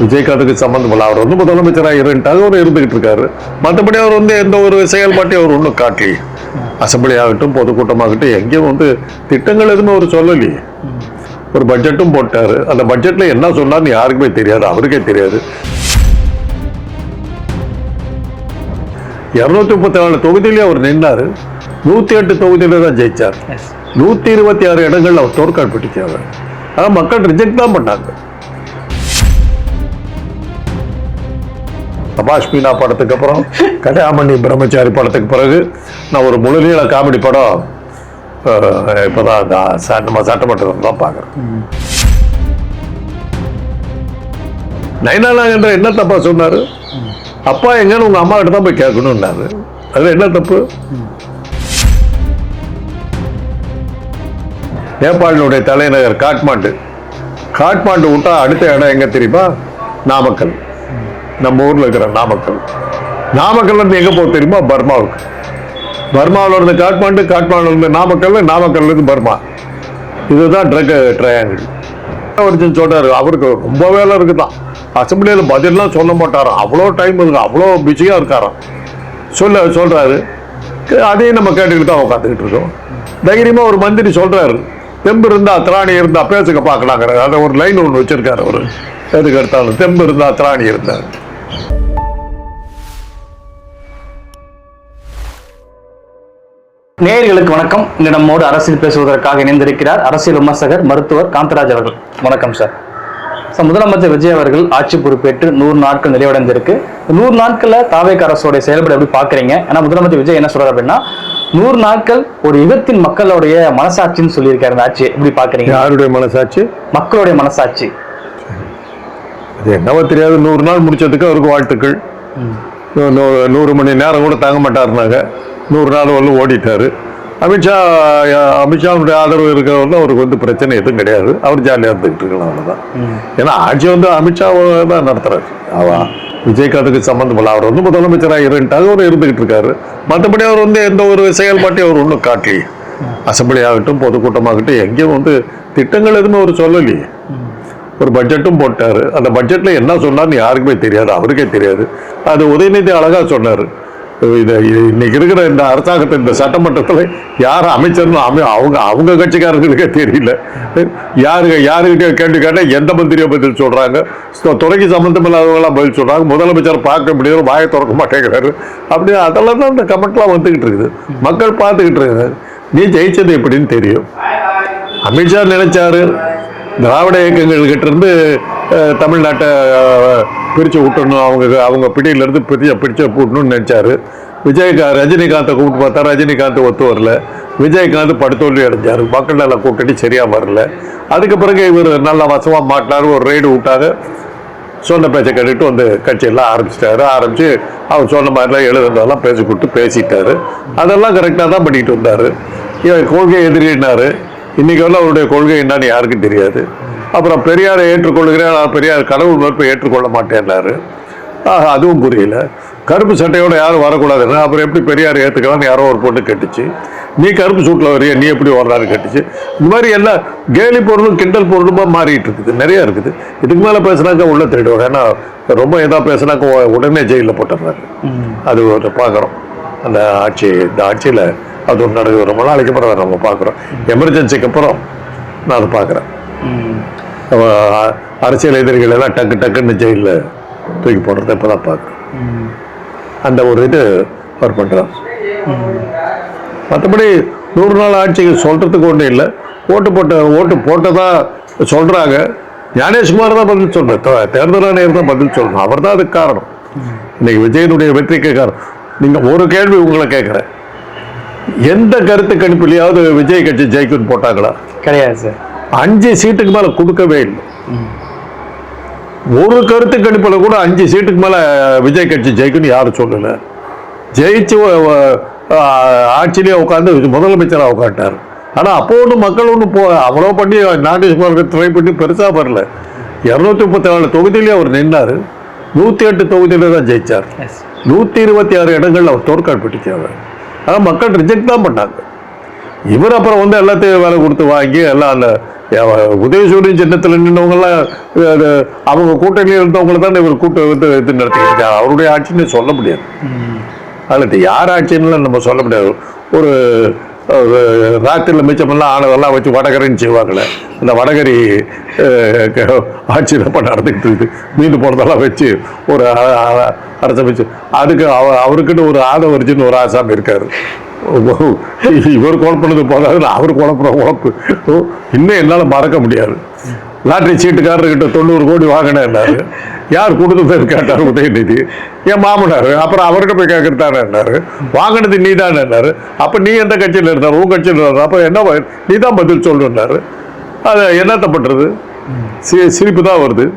விஜயகாந்துக்கு சம்பந்தம் இல்லை. அவர் வந்து முதலமைச்சராக இருந்துட்டாங்க, அவர் இருந்துகிட்டு இருக்காரு. மற்றபடி அவர் வந்து எந்த ஒரு செயல்பாட்டையும் அவர் ஒன்றும் காட்டலி. அசம்பிளி ஆகட்டும், பொதுக்கூட்டமாகட்டும், எங்கேயும் வந்து திட்டங்கள் எதுவுமே அவர் சொல்லலையே. ஒரு பட்ஜெட்டும் போட்டாரு. அந்த பட்ஜெட்ல என்ன சொன்னார்னு யாருக்குமே தெரியாது, அவருக்கே தெரியாது. 234 தொகுதியிலே அவர் நின்றாரு. 108 தொகுதியில தான் ஜெயிச்சார். 126 இடங்கள் அவர் தோற்காட்பட்டிருக்காரு. ஆனால் மக்கள் ரிஜெக்ட் தான் பண்ணாங்க. தபாஷ் மீனா படத்துக்கு அப்புறம், கல்யாமணி பிரம்மச்சாரி படத்துக்கு பிறகு நான் ஒரு முழுநீள காமெடி படம் இப்போதான் நம்ம சட்டமன்றத்தில் தான் பார்க்குறேன். நயனா நாகேந்திரன் என்ன தப்பா சொன்னாரு? அப்பா எங்கன்னு உங்க அம்மா கிட்ட தான் போய் கேட்கணும்னாரு. அது என்ன தப்பு? நேபாளினுடைய தலைநகர் காட்மாண்டு விட்டா அடுத்த இடம் எங்க தெரியுமா? நாமக்கல். நம்ம ஊர்ல இருக்கிற நாமக்கல் வந்து எங்க போக தெரியுமா? பர்மாவுக்கு. பர்மாவில் இருந்து காட்மாண்டுல இருந்து நாமக்கல்ல இருந்து பர்மா. இதுதான் ட்ரக் ட்ரையாங்கிள். ஒருத்தன் சொல்றாரு, அவருக்கு ரொம்ப வேலை இருக்குதான், அசம்பிளியில பதிலாம் சொல்ல மாட்டாராம், அவ்வளோ டைம் இருக்கு, அவ்வளோ பிஸியா இருக்காராம். சொல்றாரு. அதையும் நம்ம கேட்டுக்கிட்டு தான் உட்காந்துக்கிட்டு இருக்கோம். தைரியமா ஒரு மந்திரி சொல்றாரு, தெம்பு இருந்தா திராணி இருந்தா பேசுக பார்க்கலாங்கிறாரு. அதை ஒரு லைன் ஒன்று வச்சிருக்காரு அவரு. எதுக்கு எடுத்தாலும் தெம்பு இருந்தா திராணி இருந்தார். நேயர்களுக்கு வணக்கம். இந்த நம்மோடு அரசியல் பேசுவதற்காக இணைந்திருக்கிறார் அரசியல் விமர்சகர் மருத்துவர் காந்தராஜ் அவர்கள். வணக்கம் சார். முதலமைச்சர் விஜய் அவர்கள் ஆட்சி பொறுப்பேற்று 100 நாட்கள் நிறைவடைந்திருக்கு. 100 நாட்கள்ல தாவேக அரசோடைய செயல்பாடு எப்படி பாக்குறீங்க? ஏன்னா முதலமைச்சர் விஜய் என்ன சொல்றாரு அப்படின்னா, 100 நாட்கள் ஒரு யுகத்தின் மக்களுடைய மனசாட்சின்னு சொல்லியிருக்காரு. அந்த ஆட்சி எப்படி பாக்குறீங்க? யாருடைய மனசாட்சி? மக்களுடைய மனசாட்சி. அது என்னவோ தெரியாது. 100 நாள் முடிச்சதுக்கு அவருக்கு வாழ்த்துக்கள். 100 மணி நேரம் கூட தாங்க மாட்டாருனாங்க. 100 நாள் வரலும் ஓடிட்டாரு. அமித்ஷாவுடைய ஆதரவு இருக்கிறவங்க அவருக்கு வந்து பிரச்சனை எதுவும் கிடையாது. அவர் ஜாலியாக இருந்துகிட்டு இருக்கலாம், அவ்வளோதான். ஏன்னா ஆட்சி வந்து அமித்ஷாவை தான் நடத்துறாரு. விஜயகாந்துக்கு சம்பந்தம் இல்லை. அவர் வந்து முதலமைச்சராக இருந்துட்டாங்க, அவர் இருந்துகிட்டு இருக்காரு. மற்றபடி அவர் வந்து எந்த ஒரு செயல்பாட்டையும் அவர் ஒன்றும் காட்டலி. அசம்பிளி ஆகட்டும், பொதுக்கூட்டமாகட்டும், எங்கேயும் வந்து திட்டங்கள் எதுவுமே அவர் சொல்லலையே. ஒரு பட்ஜெட்டும் போட்டாரு. அந்த பட்ஜெட்ல என்ன சொன்னார்னு யாருக்குமே தெரியாது, அவருக்கே தெரியாது. அது உதயநிதி அழகா சொன்னாரு. இன்னைக்கு இருக்கிற இந்த அரசாங்கத்தை, இந்த சட்டமன்றத்தில் யார் அமைச்சர்னு அவங்க கட்சிக்காரர்களுக்கே தெரியல. யாருக்கிட்ட கேள்வி கேட்டால் எந்த மந்திரியை பதில் சொல்றாங்க, துறைக்கு சம்பந்தம் இல்லாதவங்களாம் பதில் சொல்றாங்க, முதலமைச்சர் பார்க்க முடியாது, வாயை திறக்க மாட்டேங்கிறாரு. அப்படி அதெல்லாம் தான் இந்த கமெண்ட்லாம் வந்துகிட்டு இருக்குது. மக்கள் பார்த்துக்கிட்டு இருக்காங்க. நீ ஜெயிச்சது எப்படின்னு தெரியும். அமித்ஷா நினைச்சாரு திராவிட இயக்கங்கள் கிட்ட இருந்து தமிழ்நாட்டை பிரிச்சு விட்டணும், அவங்க பிடியிலிருந்து பிடிச்ச கூட்டணும்னு நினைச்சாரு. ரஜினிகாந்தை கூப்பிட்டு பார்த்தா ரஜினிகாந்த் ஒத்து வரல. விஜயகாந்த் படுத்தோல்வி அடைஞ்சாரு. மக்கள் நல்லா கூட்டணி சரியா வரல. அதுக்கு பிறகு இவர் நல்லா வசமா மாட்டினாரு. ஒரு ரைடு விட்டாங்க. சொன்ன பேச்சை கேட்டுட்டு வந்து கட்சியெல்லாம் ஆரம்பிச்சு அவர் சொன்ன மாதிரிலாம் எழுதுனதெல்லாம் பேசி கொடுத்து பேசிட்டாரு. அதெல்லாம் கரெக்டாக தான் பண்ணிட்டு வந்தாரு. கொள்கை எதிரினாரு. இன்னைக்கு வரலாம் அவருடைய கொள்கை என்னன்னு யாருக்கும் தெரியாது. அப்புறம் பெரியாரை ஏற்றுக்கொள்கிறேன், பெரியார் கடவுள் மறுப்பை ஏற்றுக்கொள்ள மாட்டேன்னாரு. அதுவும் புரியல. கருப்பு சட்டையோட யாரும் வரக்கூடாதுன்னா அப்புறம் எப்படி பெரியார் ஏற்றுக்கலாம்னு யாரோ ஒரு பொண்ணு கேட்டுச்சு. நீ கருப்பு சூட்டில் வரைய, நீ எப்படி வரலான்னு கேட்டுச்சு. இந்த மாதிரி எல்லாம் கேலி பொருளும் கிண்டல் பொருளுமா மாறிட்டு இருக்குது, நிறைய இருக்குது. இதுக்கு மேலே பேசுனாக்க உள்ள திருடுவாங்க. ஏன்னா ரொம்ப எதா பேசுனாக்க உடனே ஜெயிலில் போட்டுறாங்க. அது ஒரு பார்க்குறோம். அந்த இந்த ஆட்சியில் அது ஒன்று நடக்குது. ரொம்ப நாளைக்கு அப்புறம் நம்ம பார்க்குறோம். எமர்ஜென்சிக்கு அப்புறம் நான் அதை பார்க்குறேன். அரசியல் எதிரிகள் எல்லாம் டக்குன்னு ஜெயிலில் தூக்கி போடுறத இப்போ தான் பார்க்குறேன். அந்த ஒரு இது அவர் பண்ணுறார். மற்றபடி 100 நாள் ஆட்சிக்கு சொல்கிறதுக்கு ஒன்றும் இல்லை. ஓட்டு போட்டதா சொல்கிறாங்க. ஞானேஷ்குமார் தான் பதில் சொல்கிறேன். தேர்தல் ஆணையர் தான் பதில் சொல்லணும். அவர் தான் அதுக்கு காரணம். இன்னைக்கு விஜயனுடைய வெற்றிக்கு காரணம். நீங்கள் ஒரு கேள்வி உங்களை கேட்குறேன், எந்த கருத்து கணிப்புலையாவது விஜய் கட்சி ஜெயிக்குன்னு போட்டாங்களா? கிடையாது சார். 5 சீட்டுக்கு மேல கொடுக்கவே இல்லை. ஒரு கருத்து கணிப்புல கூட 5 சீட்டுக்கு மேல விஜய் கட்சி ஜெயிக்குன்னு யாரும் சொல்லல. ஜெயிச்சு ஆட்சியிலேயே உட்காந்து முதலமைச்சராக உட்காந்துட்டார். ஆனா அப்போ ஒன்றும் மக்கள் ஒன்றும் அவ்வளோ பண்ணி ஞானேஷ்குமாருக்கு ட்ரை பண்ணி பெருசா வரல. 234 தொகுதியிலேயே அவர் நின்றாரு. 108 தொகுதியில தான் ஜெயிச்சார். 126 இடங்கள் அவர் தோற்காட்பட்டிருக்காரு. ஆனால் மக்கள் ரிஜெக்ட் தான் பண்ணாங்க. இவர் அப்புறம் வந்து எல்லாத்தையும் வேலை கொடுத்து வாங்கி எல்லாம் அந்த உதயசூரியன் சின்னத்தில் நின்றவங்கெல்லாம் அவங்க கூட்டணியில் இருந்தவங்களை தான் இவர் கூட்டம் வந்து இது நடத்திக்கிட்டு இருக்காங்க. அவருடைய ஆட்சின்னு சொல்ல முடியாது. அதில் யார் ஆட்சின்னு நம்ம சொல்ல முடியாது. ஒரு ராத்திரியில் மிச்சமெல்லாம் ஆனதெல்லாம் வச்சு வடகரைன்னு செய்வாங்களே, அந்த வடகரி ஆட்சி தான் நடந்துக்கிட்டு இருக்குது. மீண்டு போனதெல்லாம் வச்சு ஒரு அரசை வச்சு அதுக்கு அவருக்குன்னு ஒரு ஆதவரிச்சின்னு ஒரு ஆசாமி இருக்காரு. இவர் குழப்பினது போதாது, அவர் குழப்புற குழப்பு இன்னும் என்னால் மறக்க முடியாது. லாட்டரி சீட்டுக்காரர்கிட்ட 90 கோடி வாங்கினேன்னாரு. யார் கொடுத்தது கேட்டார் உதயநிதி. என் மாமனார். அப்புறம் அவர்கிட்ட போய் கேட்கறதானேன்னாரு. வாங்கினது நீ தானேன்னாரு. அப்போ நீ எந்த கட்சியில் இருந்தார்? உன் கட்சியில் இருந்தார். அப்போ என்ன நீ தான் பதில் சொல்லுன்னாரு. அதை என்னத்த பண்ணுறது, சிரிப்பு தான் வருது.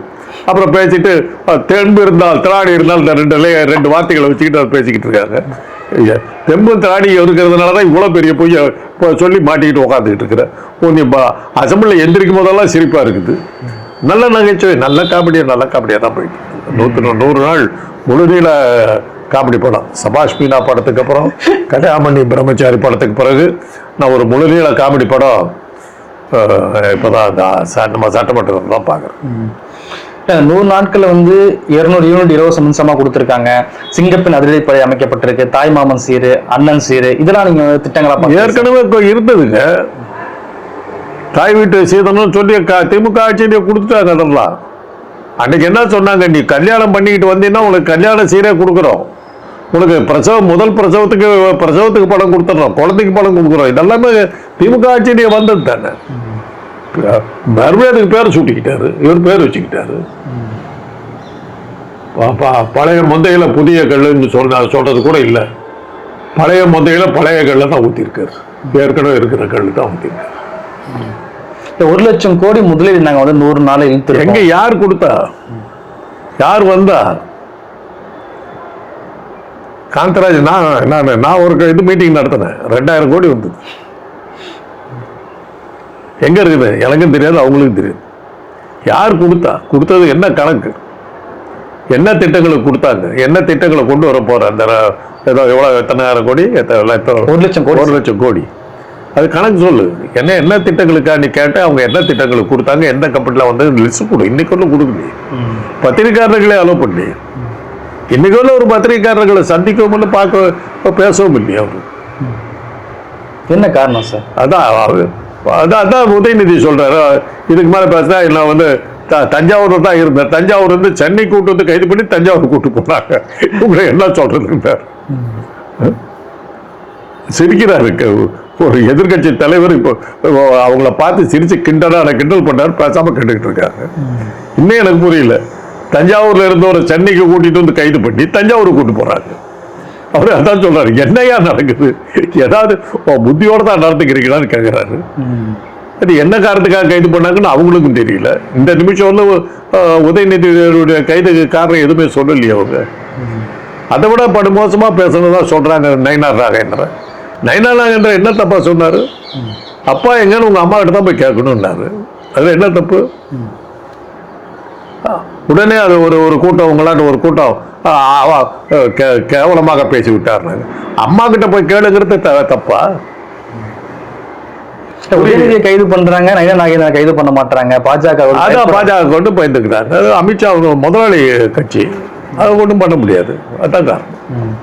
அப்புறம் பேசிட்டு தெம்பு இருந்தால் திராணி இருந்தால் இந்த ரெண்டு வார்த்தைகளை வச்சுக்கிட்டு அதை பேசிக்கிட்டு இருக்காங்க. தெம்பு திராணி இருக்கிறதுனால தான் இவ்வளோ பெரிய பொய்ய சொல்லி மாட்டிக்கிட்டு உட்காந்துக்கிட்டு இருக்கிறேன். நீ அசம்பிளில் எந்திரிக்கும் போதெல்லாம் சிரிப்பாக இருக்குது. நல்ல நகைச்சுவை, நல்ல காமெடியாக தான் போயிட்டு 100 நாள் முழுநீள காமெடி படம். சபாஷ் மீனா படத்துக்கு அப்புறம் கல்யாமணி பிரம்மச்சாரி படத்துக்கு பிறகு நான் ஒரு முழுநீள காமெடி படம் இப்போதான் நம்ம சட்டமன்றத்தில் தான் பார்க்குறேன். 100 நாட்கள்ல வந்து 200 யூனிட் இலவச மின்சாரமா கொடுத்துருக்காங்க. சிங்கப்பெண் அதிரடிப்படை அமைக்கப்பட்டிருக்கு. தாய் மாமன் சீரு, அண்ணன் சீரு, இதெல்லாம் நீங்க திட்டங்களா ஏற்கனவே இருந்ததுங்க. தாய் வீட்டு சீதனம் சொல்லி திமுக ஆட்சியிலே கொடுத்துட்டாங்க. அதெல்லாம் அன்னைக்கு என்ன சொன்னாங்க, நீ கல்யாணம் பண்ணிக்கிட்டு வந்தீங்கன்னா உனக்கு கல்யாண சீரே கொடுக்குறோம், உனக்கு முதல் பிரசவத்துக்கு பணம் கொடுத்துட்றோம், குழந்தைக்கு பணம் கொடுக்குறோம். இதெல்லாமே திமுக ஆட்சியிலே வந்தது தானே. மறுபடியும் அதுக்கு பேரை சூட்டிக்கிட்டாரு, இவர் பேர் வச்சுக்கிட்டாரு. பழைய முந்தையில புதிய கல்லுன்னு சொல்றது கூட இல்லை. பழைய முந்தையில பழைய கல்லை தான் ஊற்றிருக்காரு. ஏற்கனவே இருக்கிற கல்லு தான் ஊற்றிருக்காரு. 1 லட்சம் கோடி முதலீடு நாங்கள் வந்து 100 நாள் இழுத்து எங்க யார் கொடுத்தா, யார் வந்தா? காந்தராஜ் நான் ஒரு இது மீட்டிங் நடத்தினேன். 2000 கோடி வந்தது. எங்க இருக்குது எனக்கும் தெரியாது, அவங்களுக்கும் தெரியாது. யார் கொடுத்தது என்ன கணக்கு, என்ன திட்டங்களுக்கு கொடுத்தாங்க, என்ன திட்டங்களை கொண்டு வர போற அந்த ஏதோ எவ்வளோ எத்தனை ஆயிரம் கோடி 1 லட்சம் கோடி அது கணக்கு சொல்லு. என்ன திட்டங்களுக்கா நீ கேட்ட, அவங்க என்ன திட்டங்களுக்கு கொடுத்தாங்க, எந்த கம்பெனில வந்து லிஸ்ட் கொடு. இன்னைக்கு ஒன்றும் கொடுக்கலையே. பத்திரிகையாளர்களே அலோவ் பண்ணி இன்னைக்கு ஒன்று ஒரு பத்திரிகையாளர்களை சந்திக்கவும் இல்லை, பார்க்க பேசவும் இல்லையா அவரு. என்ன காரணம் சார்? அதான் உதயநிதி சொல்றாரு. இதுக்கு மேல பேசுறா நான் வந்து தஞ்சாவூர்ல தான் இருந்தேன், தஞ்சாவூர் வந்து சென்னை கூட்டு வந்து கைது பண்ணி தஞ்சாவூர் கூட்டு போனாங்க. உங்களை என்ன சொல்றது? சிரிக்கிறாரு. ஒரு எதிர்கட்சி தலைவர் இப்போ அவங்கள பார்த்து சிரிச்சு கிண்டல் பண்ணாரு, பேசாம கேட்டுக்கிட்டு இருக்காங்க. இன்னும் எனக்கு புரியல. தஞ்சாவூர்ல இருந்த ஒரு சென்னைக்கு கூட்டிட்டு வந்து கைது பண்ணி தஞ்சாவூர் கூட்டு போறாங்க. அவரு அதான் சொல்றாரு, என்னையா நடக்குது, ஏதாவது புத்தியோட தான் நடந்துக்கிறீங்களான்னு கேட்கிறாரு. அது என்ன காரணத்துக்காக கைது பண்ணாங்கன்னு அவங்களுக்கும் தெரியல. இந்த நிமிஷம் வந்து உதயநிதியுடைய கைதுக்கு காரணம் எதுவுமே சொல்லலையே அவங்க. அதை விட படுமோசமா பேசணும்தான் சொல்றாங்க. நயினார் நாகேந்திரன் என்ன தப்பா சொன்னாரு? அப்பா எங்கன்னு உங்க அம்மா கிட்ட தான் போய் கேட்கணும்னாரு. அது என்ன தப்பு? உடனே அது ஒரு கூட்டம், உங்களாட்ட ஒரு கூட்டம் கேவலமாக பேசி விட்டார். அம்மா கிட்ட போய் கேளுங்கிறது தப்பா? கைது பண்றாங்க, நாகேந்திரன் கைது பண்ண மாட்டாங்க. பாஜக கொண்டு பயந்துக்கிறாங்க. அது அமித்ஷா முதலாளி கட்சி, அதை ஒன்றும் பண்ண முடியாது. அதான் காரணம்.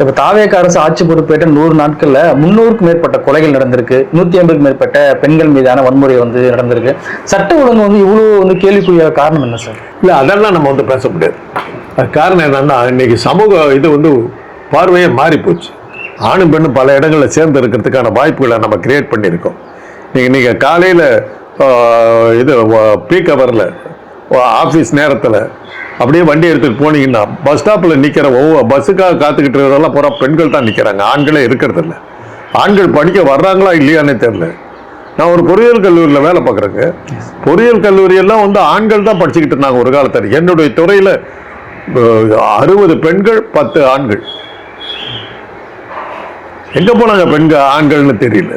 இப்ப தாவேக அரசு ஆட்சி பொறுப்பேற்ற 100 நாட்கள்ல 300க்கும் மேற்பட்ட கொலைகள் நடந்திருக்கு. 150க்கும் மேற்பட்ட பெண்கள் மீதான வன்முறை வந்து நடந்திருக்கு. சட்ட ஒழுங்கு வந்து இவ்வளவு வந்து கேள்விக்குரிய காரணம் என்ன சார்? இல்ல அதெல்லாம் நம்ம வந்து பேச முடியாது. காரணம் என்னன்னா, இன்னைக்கு சமூக இது வந்து பார்வையே மாறி போச்சு. ஆணும் பெண்ணும் பல இடங்களில் சேர்ந்து இருக்கிறதுக்கான வாய்ப்புகளை நம்ம கிரியேட் பண்ணியிருக்கோம். நீங்க காலையில இது பீக் ஹவர்ல ஆஃபீஸ் நேரத்தில் அப்படியே வண்டி எடுத்துட்டு போனீங்கன்னா பஸ் ஸ்டாப்பில் நிற்கிற ஒவ்வொரு பஸ்ஸுக்காக காத்துக்கிட்டு இருக்கிறதெல்லாம் பூரா பெண்கள் தான் நிற்கிறாங்க, ஆண்களே இருக்கிறது இல்லை. ஆண்கள் படிக்க வர்றாங்களா இல்லையானே தெரியல. நான் ஒரு பொறியியல் கல்லூரியில் வேலை பார்க்குறேங்க. பொறியியல் கல்லூரியெல்லாம் வந்து ஆண்கள் தான் படிச்சுக்கிட்டு இருந்தாங்க ஒரு காலத்தில். என்னுடைய துறையில் 60 பெண்கள் 10 ஆண்கள். எங்கே போனாங்க பெண்கள் ஆண்கள்னு தெரியல.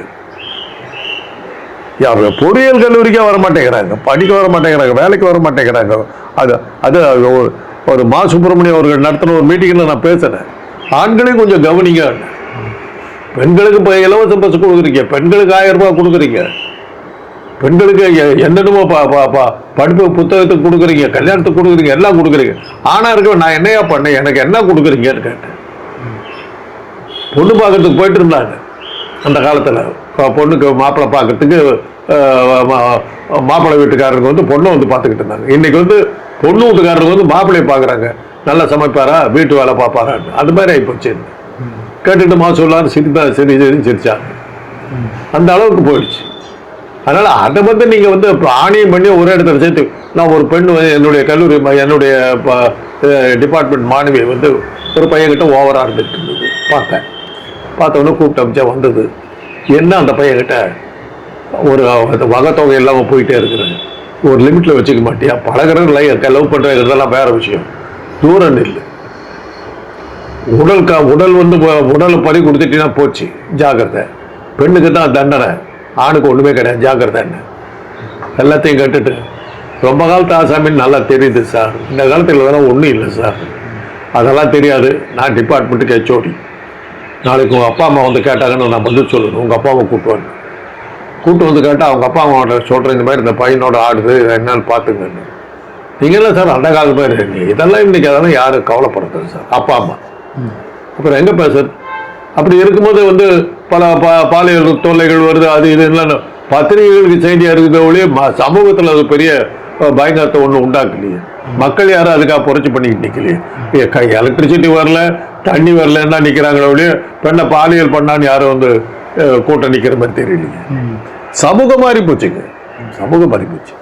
யார் பொறியியல் கல்லூரிக்கே வர மாட்டேங்கிறாங்க, படிக்க வர மாட்டேங்கிறாங்க, வேலைக்கு வர மாட்டேங்கிறாங்க. அது ஒரு மா சுப்பிரமணியம் அவர்கள் நடத்தின ஒரு மீட்டிங்கில் நான் பேசுகிறேன். ஆண்களையும் கொஞ்சம் கவனிங்க. பெண்களுக்கு இப்போ இலவச பஸ் கொடுக்குறீங்க, பெண்களுக்கு 1000 ரூபாய் கொடுக்குறீங்க. பெண்களுக்கு என்னென்னமோ படிப்பு புத்தகத்துக்கு கொடுக்குறீங்க, கல்யாணத்துக்கு கொடுக்குறீங்க, எல்லாம் கொடுக்குறீங்க. ஆனால் இருக்க நான் என்னையா பண்ணேன், எனக்கு என்ன கொடுக்குறீங்கன்னு கேட்டேன். பொண்ணு பார்க்கறதுக்கு போயிட்டு இருந்தாங்க அந்த காலத்தில். பொண்ணுக்கு மாப்பிள்ளை பார்க்கறதுக்கு மாப்பிள்ளை வீட்டுக்காரருக்கு வந்து பொண்ணை வந்து பார்த்துக்கிட்டு இருந்தாங்க. இன்னைக்கு வந்து பொண்ணு வீட்டுக்காரருக்கு வந்து மாப்பிள்ளையை பார்க்குறாங்க. நல்லா சமைப்பாரா, வீட்டு வேலை பார்ப்பாரான்னு. அது மாதிரி ஆகிப்போச்சு. கேட்டுட்டு சொல்லான்னு சிரிச்சாங்க. அந்த அளவுக்கு போயிடுச்சு. அதனால அதை வந்து நீங்க வந்து ஆணையம் பண்ணி ஒரே இடத்துல சேர்த்து, நான் ஒரு பெண் என்னுடைய கல்லூரி என்னுடைய டிபார்ட்மெண்ட் மாணவியை வந்து ஒரு பையன்கிட்ட ஓவரா இருந்துட்டு இருந்தது. பார்த்தோன்னே கூப்பிட்டு அமைச்சா வந்தது. என்ன அந்த பையன்கிட்ட ஒரு வகைத்தொகை இல்லாமல் போயிட்டே இருக்கிறேன், ஒரு லிமிட்ல வச்சுக்க மாட்டியா, பழகிறேன் லவ் பண்றதெல்லாம் வேற விஷயம், தூரம் இல்லை. உடல் வந்து உடலை பறி கொடுத்துட்டீங்கன்னா போச்சு, ஜாக்கிரதை. பெண்ணுக்கு தான் தண்டனை, ஆணுக்கு ஒண்ணுமே கிடையாது, ஜாக்கிரதை. என்ன எல்லாத்தையும் கேட்டுட்டு ரொம்ப காலத்து ஆசாமின்னு நல்லா தெரியுது சார், இந்த காலத்தில் இதெல்லாம் ஒன்றும் இல்லை சார், அதெல்லாம் தெரியாது, நான் டிபார்ட்மெண்ட்டுக்கு ஹெச்ஓடி, நாளைக்கு உங்கள் அப்பா அம்மா வந்து கேட்டாங்கன்னு நான் பதில் சொல்லணும், உங்கள் அப்பா அம்மா கூப்பிட்டு வந்து கேட்டால் அவங்க அப்பா அம்மாவோட சொல்கிறேன், இந்த மாதிரி இந்த பையனோட ஆடுது என்னன்னு பார்த்துங்கன்னு. நீங்களாம் சார் அந்த காலத்து மாதிரி இருக்கீங்க, இதெல்லாம் இன்னைக்கு அதெல்லாம் யாரும் கவலைப்படுறது சார், அப்பா அம்மா. அப்புறம் எங்கே பேசுறது? அப்படி இருக்கும்போது வந்து பல பாலியல் தொல்லைகள் வருது, அது இது இல்லைன்னு பத்திரிகைகளுக்கு செய்தியாக இருக்குது ஒழிய சமூகத்தில் அது பெரிய பயங்கரத்தை ஒன்றும் உண்டாக்கலையே. மக்கள் யாரும் அதுக்காக புரட்சி பண்ணிக்கிட்டு நிற்கலையே. எலக்ட்ரிசிட்டி வரல, தண்ணி வரலன்னா நிற்கிறாங்களே ஒழிய பெண்ணை பாலியல் பண்ணான்னு யாரும் வந்து கூட்டம் நிற்கிற மாதிரி தெரியலையே. சமூகம் மாறி போச்சுங்க, சமூகம் மாறி போச்சு.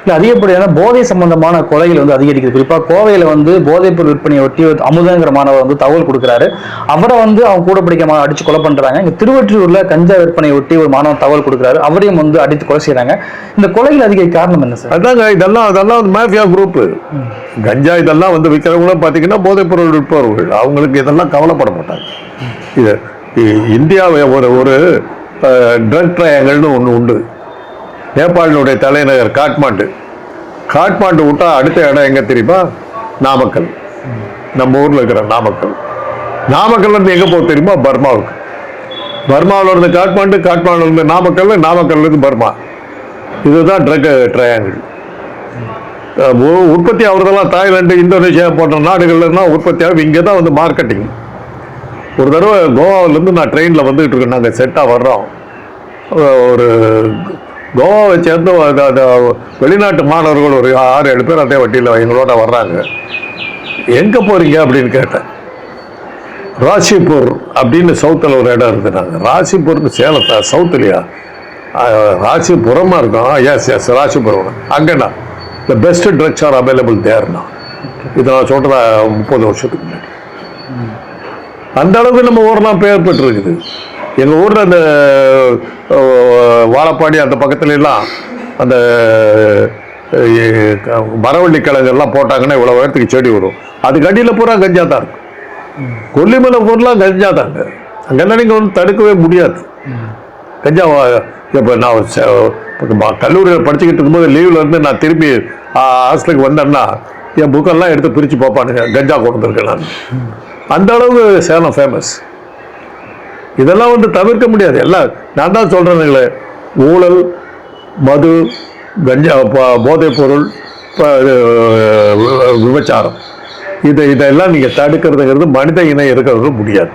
இல்லை, அதிகப்படியான போதை சம்பந்தமான கொலைகள் வந்து அதிகரிக்குது. குறிப்பாக கோவையில் வந்து போதைப் பொருள் விற்பனையை ஒட்டி அமுதங்கிற மாணவர் வந்து தகவல் கொடுக்குறாரு. அவரை வந்து அவங்க கூட படிக்க அடிச்சு கொலை பண்றாங்க. இங்க திருவொற்றியூர்ல கஞ்சா விற்பனையை ஒட்டி ஒரு மாணவன் தகவல் கொடுக்குறாரு, அவரையும் வந்து அடித்து கொலை செய்யறாங்க. இந்த கொலைகள் அதிக காரணம் என்ன சார்? அதாங்க, இதெல்லாம் மாஃபியா குரூப். கஞ்சா இதெல்லாம் வந்து விற்கிறவங்களும் பார்த்தீங்கன்னா போதைப் பொருள் விற்பவர்கள், அவங்களுக்கு இதெல்லாம் கவலைப்பட மாட்டாங்க. இது இந்தியாவை ஒரு ட்ரக் ட்ரையாங்கல்னு ஒன்று உண்டு. நேபாளினுடைய தலைநகர் காட்மாண்டு விட்டா அடுத்த இடம் எங்க தெரியுமா? நாமக்கல். நம்ம ஊர்ல இருக்கிற நாமக்கல் இருந்து எங்க போக தெரியுமா? பர்மாவுக்கு. பர்மாவில் இருந்து காட்மாண்டுல இருந்து நாமக்கல்ல இருந்து பர்மா. இதுதான் ட்ரக் ட்ரையாங்கிள். உற்பத்தி ஆகுறதெல்லாம் தாய்லாந்து, இந்தோனேஷியா போன்ற நாடுகள்ல உற்பத்தி ஆகும். இங்கே தான் வந்து மார்க்கெட்டிங். ஒரு தடவை கோவாவிலேருந்து நான் ட்ரெயினில் வந்துகிட்டு இருக்கேன், நாங்கள் செட்டாக வர்றோம். ஒரு கோவாவை சேர்ந்து வெளிநாட்டு மாணவர்கள் ஒரு 6-7 பேர் அதே வட்டியில் எங்களோட வர்றாங்க. எங்கே போகிறீங்க அப்படின்னு கேட்டேன். ராசிபூர் அப்படின்னு சவுத்தில் ஒரு இடம் இருக்குனாங்க. ராசிபூர்னு சேலத்தா? சவுத்துலையா? ராசிபுரமா இருக்கும். எஸ் ராசிபுரம். அங்கேண்ணா the best trucks are available தேர்னா. இதை நான் சொல்கிறதா 30 வருஷத்துக்கு முன்னாடி. அந்த அளவுக்கு நம்ம ஊரெலாம் பெயர் பெற்றிருக்குது. எங்கள் ஊரில் அந்த வாழப்பாடி அந்த பக்கத்துல எல்லாம் அந்த மரவள்ளி கிழங்கெல்லாம் போட்டாங்கன்னா இவ்வளோ உயரத்துக்கு செடி வரும். அதுக்கு அடியில் பூரா கஞ்சா தான் இருக்கும். கொல்லிமலை பூரெலாம் கஞ்சா தாங்க. அங்கெல்லாம் நீங்கள் வந்து தடுக்கவே முடியாது. கஞ்சா இப்போ நான் கல்லூரியில் படிச்சுக்கிட்டு இருக்கும்போது லீவில் இருந்து நான் திரும்பி ஹாஸ்டலுக்கு வந்தேன்னா என் புக்கெல்லாம் எடுத்து பிரித்து பார்ப்பானுங்க, கஞ்சா கொண்டு வந்திருக்கேன் நான். அந்த அளவுக்கு சேலம் ஃபேமஸ். இதெல்லாம் வந்து தவிர்க்க முடியாது. எல்லாம் நான் தான் சொல்கிறேனுங்களே, ஊழல், மது, கஞ்சா, போதைப் பொருள், விபச்சாரம், இதெல்லாம் நீங்கள் தடுக்கிறதுங்கிறது மனித இனம் இருக்கிறது முடியாது,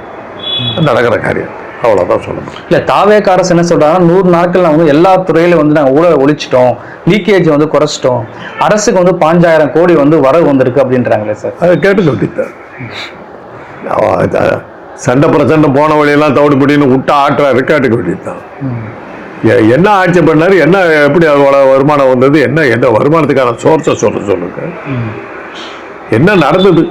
நடக்கிற காரியம். அவ்வளோதான் சொல்லணும். இல்லை, தாவேக அரசு என்ன சொல்கிறாங்கன்னா 100 நாட்கள் வந்து எல்லா துறையிலும் வந்து நாங்கள் ஊழலை ஒழிச்சிட்டோம், லீக்கேஜ் வந்து குறைச்சிட்டோம், அரசுக்கு வந்து 5000 கோடி வந்து வரவு வந்திருக்கு அப்படின்றாங்களே சார். அதை கேட்டு சொல்லிட்டேன். சண்டை பிரச்சனை போன வழியெல்லாம் தவிடுபடின்னு விட்டு ஆட்டுற ரெக்கார்டுக்கு வேண்டியதுதான். என்ன ஆட்சி பண்ணாரு, என்ன எப்படி வருமானம் வந்தது, என்ன வருமானத்துக்கான சோர்ஸை சொல்லுங்க. என்ன நடந்தது?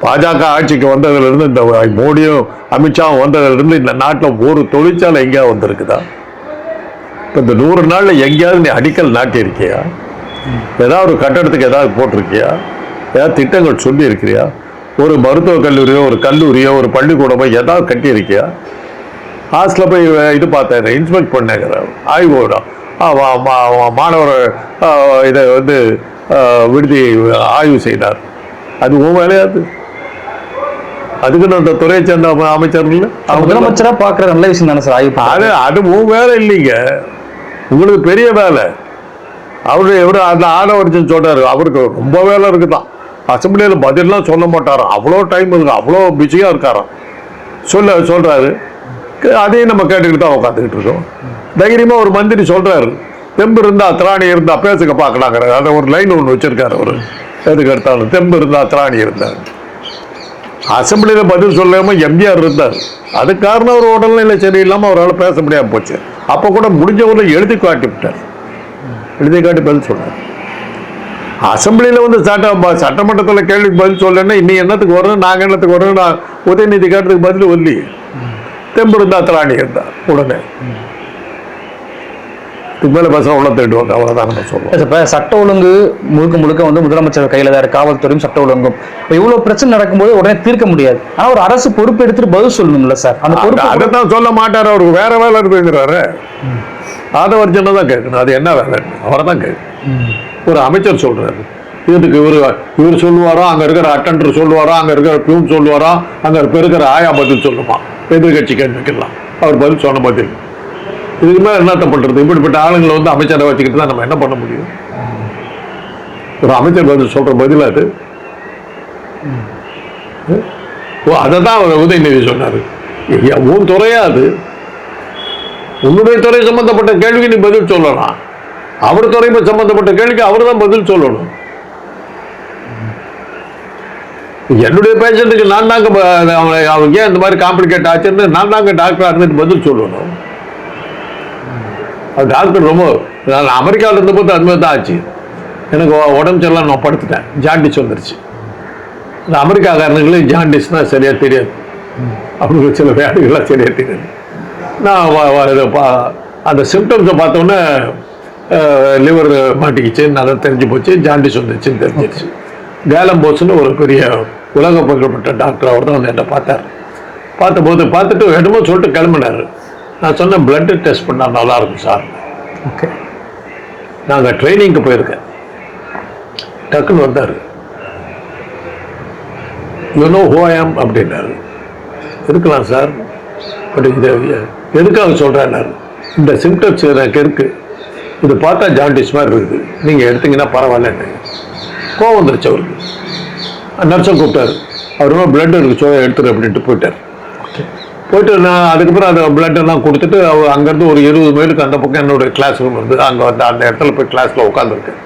பாஜக ஆட்சிக்கு வந்ததுலேருந்து, இந்த மோடியும் அமித்ஷாவும் வந்ததுலேருந்து இந்த நாட்டில் ஒரு தொழிற்சாலை எங்கேயாவது வந்திருக்குதா? இப்போ இந்த 100 நாளில் எங்கேயாவது நீ அடிக்கல் நாட்டியிருக்கியா? ஏதாவது ஒரு கட்டடத்துக்கு ஏதாவது போட்டிருக்கியா? ஏதாவது திட்டங்கள் சொல்லி இருக்கிறியா? ஒரு மருத்துவக் கல்லூரியோ, ஒரு கல்லூரியோ, ஒரு பள்ளிக்கூடமோ ஏதாவது கட்டியிருக்கியா? ஹாஸ்டலில் போய் இது பார்த்தேன், இன்ஸ்பெக்ட் பண்ணேங்கிற ஆய்வோட மாணவர் இதை வந்து விடுதி ஆய்வு செய்தார். அது உன் வேலையாது? அதுக்குன்னு அந்த துறையை சேர்ந்த அமைச்சர்கள் முதலமைச்சரா பாக்குற நல்ல விஷயம் தானே சார் ஆய்வு அது உன் வேலை இல்லைங்க, உங்களுக்கு பெரிய வேலை. எவரு அந்த ஆதவர்ஜன் சொல்றாரு, அவருக்கு ரொம்ப வேலை இருக்குதான். அசம்பிளியில பதிலாம் சொல்ல மாட்டாராம், அவ்வளோ டைம் இருக்கு, அவ்வளோ பிஸியா இருக்காராம். சொல்றாரு, அதையும் நம்ம கேட்டுக்கிட்டு தான் உட்காந்துக்கிட்டு இருக்கோம். தைரியமா ஒரு மந்திரி சொல்றாரு, தெம்பு இருந்தா திராணி இருந்தா பேசுக்க பார்க்கலாங்கிற அதை ஒரு லைன் ஒன்று வச்சிருக்காரு. அவரு எதுக்கு எடுத்தாலும் தெம்பு இருந்தா திராணி இருந்தார். அசம்பிளியில பதில் சொல்லாம எம்ஜிஆர் இருந்தார். அது காரணம் ஒரு உடல்நிலை சரியில்லாம அவரால் பேச முடியாம போச்சு. அப்ப கூட முடிஞ்சவரை எழுதி காட்டி விட்டார், எழுதி காட்டி பதில் சொன்னார். அசம்பிளியில வந்து சட்டமன்றத்தில் கேள்விக்கு பதில் சொல்லலன்னா இன்னும் என்னத்துக்கு வரணும், நாங்க என்னத்துக்கு வரணும், நான் உதயநிதி காட்டுறதுக்கு பதில் ஒல்லி தெம்பு இருந்தா திராணி இருந்தா உடனே மேல பேச உள்ள தேடுவாங்க, அவ்வளவுதான் நம்ம சொல்லுவோம். சட்ட ஒழுங்கு முழுக்க முழுக்க வந்து முதலமைச்சர் கையில தான் இருக்கு, காவல்துறையும் சட்ட ஒழுங்கும். இப்போ இவ்வளவு பிரச்சனை நடக்கும்போது உடனே தீர்க்க முடியாது. ஆனா ஒரு அரசு பொறுப்பு எடுத்துட்டு பதில் சொல்லணும்ல சார். அந்த பொறுப்பு அதைத்தான் சொல்ல மாட்டாரு, அவருக்கு வேற வேலை இருக்குங்கிறாரு. ஆதவர்ஜனை தான் கேட்கணும், அது என்ன வேலை அவரை தான் கேட்கணும். ஒரு அமைச்சர் சொல்றாரு, இதுக்கு இவர் சொல்லுவாரோ, அங்க இருக்கிற அட்டண்டர் சொல்லுவாரோ, அங்க இருக்கிற பியூன் சொல்லுவாரோ, அங்க இருக்கிற ஆயா பதில் சொல்லுமா, எதிர்கட்சி கேள்விக்கலாம் அவர் பதில் சொன்ன பதில். இதுக்கு மேல என்னத்த பண்றது? இப்படிப்பட்ட ஆளுங்களை வந்து அமைச்சரை வச்சுக்கிட்டு தான் நம்ம என்ன பண்ண முடியும்? ஒரு அமைச்சர் பதில் சொல்ற பதில் அது. அதைதான் அவர் உதயநிதி சொன்னாரு, உன் துறையா அது, உன்னுடைய துறை சம்பந்தப்பட்ட கேள்விக்கு நீ பதில் சொல்லலாம், அவர் துறை சம்பந்தப்பட்ட கேள்விக்கு அவர் தான் பதில் சொல்லணும். என்னுடைய பேஷண்ட்டுக்கு நான் தாங்க அவங்க ஏன் இந்த மாதிரி காம்ப்ளிகேட் ஆச்சுன்னு நான் தாங்க டாக்டர் இருந்துட்டு பதில் சொல்லணும். அது டாக்டர் ரொம்ப, நான் அமெரிக்காவில் இருந்தபோது அது மாதிரி தான் ஆச்சு. எனக்கு உடம்பு சரியில்லாம் நான் படுத்துட்டேன், ஜாண்டிஸ் வந்துருச்சு. இந்த அமெரிக்காக்காரனுங்களுக்கு ஜாண்டிஸ்னா சரியா தெரியாது, அவங்களுக்கு சில வியாதிகள்லாம் சரியா தெரியாது. நான் அந்த சிம்டம்ஸை பார்த்தோன்னே லிவர் மாட்டிக்கிச்சுன்னு அதை தெரிஞ்சு போச்சு, ஜாண்டிஸ் வந்துச்சுன்னு தெரிஞ்சிருச்சு. கேலம்போஸ்ன்னு ஒரு பெரிய உலக புகழ்பெற்ற டாக்டர், அவர் தான் வந்து என்னை பார்த்தார். பார்த்துட்டு என்னமோ சொல்லிட்டு கிளம்பினார். நான் சொன்னேன், பிளட் டெஸ்ட் பண்ணால் நல்லா இருக்கும் சார். ஓகே, நாங்கள் ட்ரைனிங்க்கு போயிருக்கேன். டக்குன்னு வந்தார், யூ நோ ஹூ ஐ ஆம் அப்படின்னாரு. இருக்கலாம் சார், பட் இது எதுக்காக சொல்கிறேன், இந்த சிம்டம்ஸ் எனக்கு இருக்கு, இது பார்த்தா ஜாண்டிஸ் மாதிரி இருக்குது, நீங்கள் எடுத்தீங்கன்னா பரவாயில்லன்னு. கோவம் வந்துருச்சு அவருக்கு. நர்ஸை கூப்பிட்டாரு, அவர் பிளட் இருக்கு எடுத்துரு அப்படின்ட்டு போயிட்டார். போயிட்டு நான் அதுக்கப்புறம் அந்த பிளட்டெல்லாம் கொடுத்துட்டு அங்கேருந்து ஒரு 20 மைலுக்கு அந்த பக்கம் என்னோட கிளாஸ் ரூம் வந்து அங்கே வந்து அந்த இடத்துல போய் கிளாஸில் உட்காந்துருக்கேன்.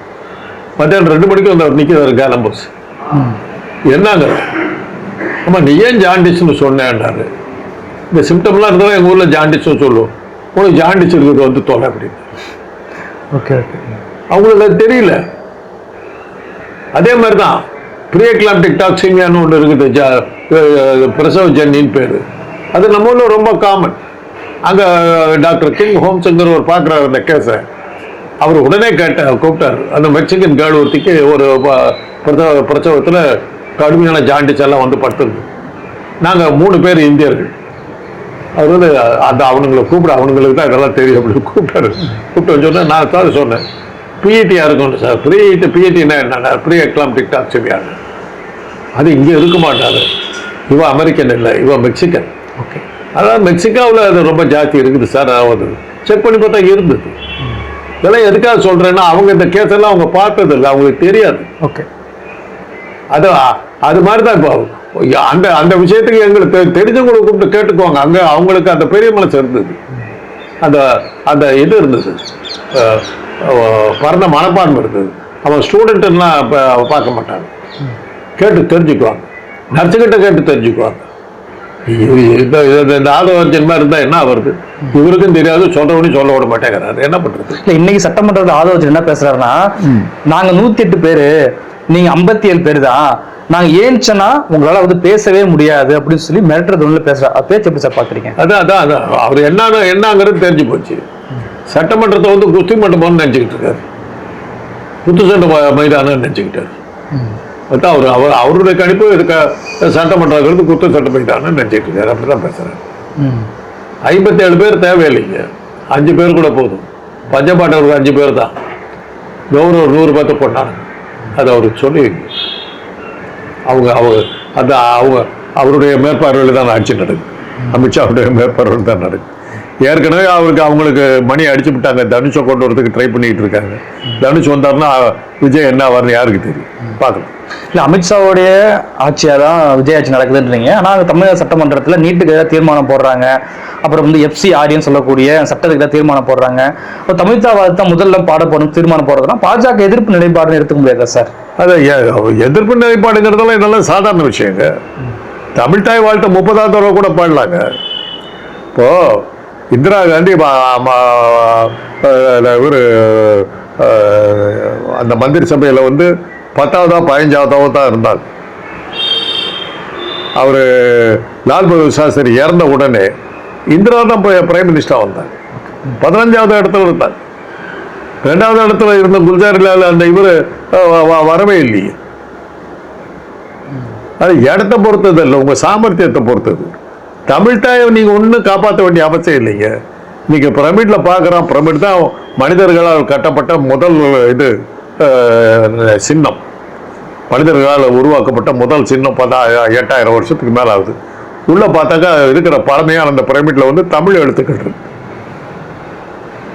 மத்தியானம் 2 மணிக்கு வந்து அவர் நிற்கிறாரு கேலம்பஸ். என்னங்க ஆமாம், நீ ஏன் ஜாண்டிஸ்ன்னு சொன்னேன்னாரு. இந்த சிம்டம்லாம் இருந்தாலும் எங்கள் ஊரில் ஜாண்டிஸ்ன்னு சொல்லுவோம், உனக்கு ஜாண்டிஸ் இருக்கிறது வந்து தொலை அப்படின்னு. ஓகே ஓகே, அவங்களுக்கு அது தெரியல. அதே மாதிரி தான் ப்ரீஎக்லாம்டிக் டாக்சிமியான்னு ஒன்று இருக்குது, பிரசவ ஜன்னின்னு பேர். அது நம்ம ஊரில் ரொம்ப காமன். அங்கே டாக்டர் கிங் ஹோம்ஸுங்கிற ஒரு பார்க்குறாரு அந்த கேஸை. அவர் உடனே கூப்பிட்டார். அந்த மெக்சிகன் கேர்ள் ஒருத்திக்கு ஒரு பிரசவத்தில் கடுமையான ஜாண்டிஸ் எல்லாம் வந்து படுத்துருக்கு. நாங்கள் 3 பேர் இந்தியர்கள். அவர் வந்து அந்த அவனுங்களை அவனுங்களுக்கு தான் இதெல்லாம் தெரியும் அப்படின்னு கூப்பிட்டாரு. கூப்பிட்டு வச்சோன்னே நான் சார் சொன்னேன், பிஇடியா இருக்கும்னு சார். பிஇடினா என்னன்னா ப்ரீ எக்லாம்டிக் டாக்சிமியான்னு. அது இங்கே இருக்க மாட்டாரு, இவன் அமெரிக்கன் இல்லை, இவன் மெக்சிகன். ஓகே, அதான் மெக்சிகோவில் அது ரொம்ப ஜாஸ்தி இருக்குது சார். அதாவது செக் பண்ணி பார்த்தா இருந்தது. இதெல்லாம் எதுக்காக சொல்கிறேன்னா, அவங்க இந்த கேஸ் எல்லாம் அவங்க பார்த்தது இல்லை, அவங்களுக்கு தெரியாது. ஓகே, அது மாதிரி தான் இப்போ அந்த விஷயத்துக்கு எங்களுக்கு தெரிஞ்சவங்களை கூப்பிட்டு கேட்டுக்குவாங்க. அங்கே அவங்களுக்கு அந்த பெரிய மனசு இருந்தது, அந்த இது இருந்தது, பரந்த மனப்பான்மை இருந்தது. அவன் ஸ்டூடெண்ட்லாம் பார்க்க மாட்டாங்க, கேட்டு தெரிஞ்சுக்குவாங்க, நர்ஸுக்கிட்ட கேட்டு தெரிஞ்சுக்குவாங்க. இந்த ஆதவர்ஜன் மாதிரி இருந்தா என்ன வருது, இவருக்கும் தெரியாது, சொல்றவனையும் சொல்ல விட மாட்டேங்கிறாரு. என்ன பண்றது? இல்ல இன்னைக்கு சட்டமன்றத்தில் ஆதவர்ஜன் என்ன பேசுறாருன்னா, நாங்க 108 பேரு, நீங்க 57 பேரு தான், நாங்க ஏன்ச்சனா உங்களால வந்து பேசவே முடியாது அப்படின்னு சொல்லி மிரட்டுறது ஒண்ணு பேசுறாரு. பேச்சு எப்படி சார் பாக்குறீங்க? அதான் அவர் என்னங்கிறது தெரிஞ்சு போச்சு. சட்டமன்றத்தை வந்து குஸ்தி மண்டபம்னு நினைச்சுக்கிட்டு இருக்காரு, குத்துச்சண்டை மைதானம் நினைச்சுக்கிட்டாரு. அவருடைய கணிப்பு இருக்க சட்டமன்றம் குத்த சட்ட மைதானம் நினைச்சிட்டு இருக்காரு. அப்படிதான் பேசுறாரு. 57 பேர் தேவையில்லைங்க, 5 பேர் கூட போதும். பஞ்சபாட்டவருக்கு 5 பேர் தான், கௌரவர் 100 பேர்த்த போட்டாங்க. அது அவருக்கு சொல்லி அவங்க அவருடைய மேற்பார்வையில் தான் ஆட்சி நடக்குது. அமித்ஷாவுடைய மேற்பார்வையில் தான் நடக்குது. ஏற்கனவே அவங்களுக்கு மணி அடிச்சு விட்டாங்க. தனுஷை கொண்டு வரதுக்கு ட்ரை பண்ணிட்டு இருக்காங்க. தனுஷ் வந்தாருன்னா விஜய் என்ன ஆவார்னு யாருக்கு தெரியும், பார்க்கலாம். இல்லை, அமித்ஷாவுடைய ஆட்சியாக தான் விஜய் ஆட்சி நடக்குதுன்றீங்க. ஆனால் தமிழக சட்டமன்றத்தில் நீட்டுக்கு ஏதாவது தீர்மானம் போடுறாங்க. அப்புறம் வந்து FCRன்னு சொல்லக்கூடிய சட்டத்துக்கு ஏதாவது தீர்மானம் போடுறாங்க. இப்போ தமிழ்தாவாதத்தை முதல்ல பாடப்படும் தீர்மானம் போடுறதுனா பாஜக எதிர்ப்பு நிலைப்பாடுன்னு எடுத்துக்க முடியாதா சார்? அது எதிர்ப்பு நிலைப்பாடுங்கிறதெல்லாம் இதெல்லாம் சாதாரண விஷயங்க. தமிழ் தாய் வாழ்த்த 30ஆவது தடவை கூட பாடலாங்க. இப்போ இந்திரா காந்தி இவர் அந்த மந்திரி சபையில் வந்து 10ஆவதா 15ஆவதாவோ தான் இருந்தார். அவர் லால் பகதூர் சாஸ்திரி இறந்த உடனே இந்திரா தான் பிரைம் மினிஸ்டராக வந்தார். 15ஆவது இடத்துல இருந்தார். 2ஆவது இடத்துல இருந்த குல்ஜாரிலால் அந்த இவர் வரவே இல்லையே. அது இடத்தை பொறுத்தது இல்லை, உங்கள் சாமர்த்தியத்தை பொறுத்தது. தமிழ் தாயை நீங்கள் ஒன்றும் காப்பாற்ற வேண்டிய அவசியம் இல்லைங்க. நீங்கள் பிரமிடில் பார்க்குறோம், பிரமிட் தான் மனிதர்களால் கட்டப்பட்ட முதல் இது சின்னம். மனிதர்களால் உருவாக்கப்பட்ட முதல் சின்னம் 8000 வருஷத்துக்கு மேலே ஆகுது. உள்ளே பார்த்தாக்கா இருக்கிற பழமையான அந்த பிரமிடில் வந்து தமிழ் எழுத்துக்கள் இருக்கு.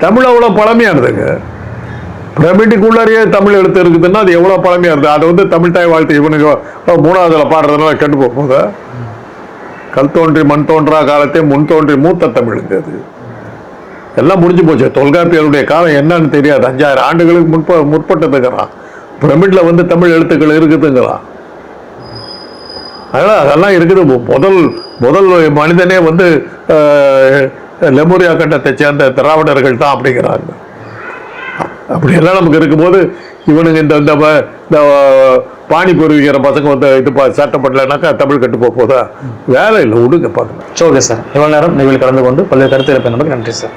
தமிழ் அவ்வளோ பழமையானதுங்க. பிரமிட்டுக்குள்ளாரியே தமிழ் எழுத்து இருக்குதுன்னா அது எவ்வளோ பழமையாக இருக்குது. அதை வந்து தமிழ் தாய் வாழ்த்து இவனுக்கு 3ஆவதுல பாடுறதுனால கெட்டு போகுது. கல் தோன்றி மண் தோன்றா காலத்தே முன் தோன்றி மூத்த தமிழுங்க. அது எல்லாம் முடிஞ்சு போச்சு. தொல்காப்பியருடைய காலம் என்னன்னு தெரியாது. 5000 ஆண்டுகளுக்கு முற்பட்டதுங்கிறான். பிரமிட்ல வந்து தமிழ் எழுத்துக்கள் இருக்குதுங்கிறான். அதனால் அதெல்லாம் இருக்குது. முதல் மனிதனே வந்து லெமூரியா கண்டத்தை சேர்ந்த திராவிடர்கள் தான் அப்படிங்கிறாங்க. அப்படியெல்லாம் நமக்கு இருக்கும்போது இவனுங்க இந்த பானிபூரி விற்கிற பசங்க வந்து இது சட்டம் பண்ணலனாக்கா தமிழ் கட்டு போதா? வேலை இல்லை, விடுங்க பார்க்கலாம். ஓகே சார், இவ்வளோ நேரம் நிகழ்வு கலந்து கொண்டு பல்வேறு கருத்து இருப்பேன். நன்றி சார்.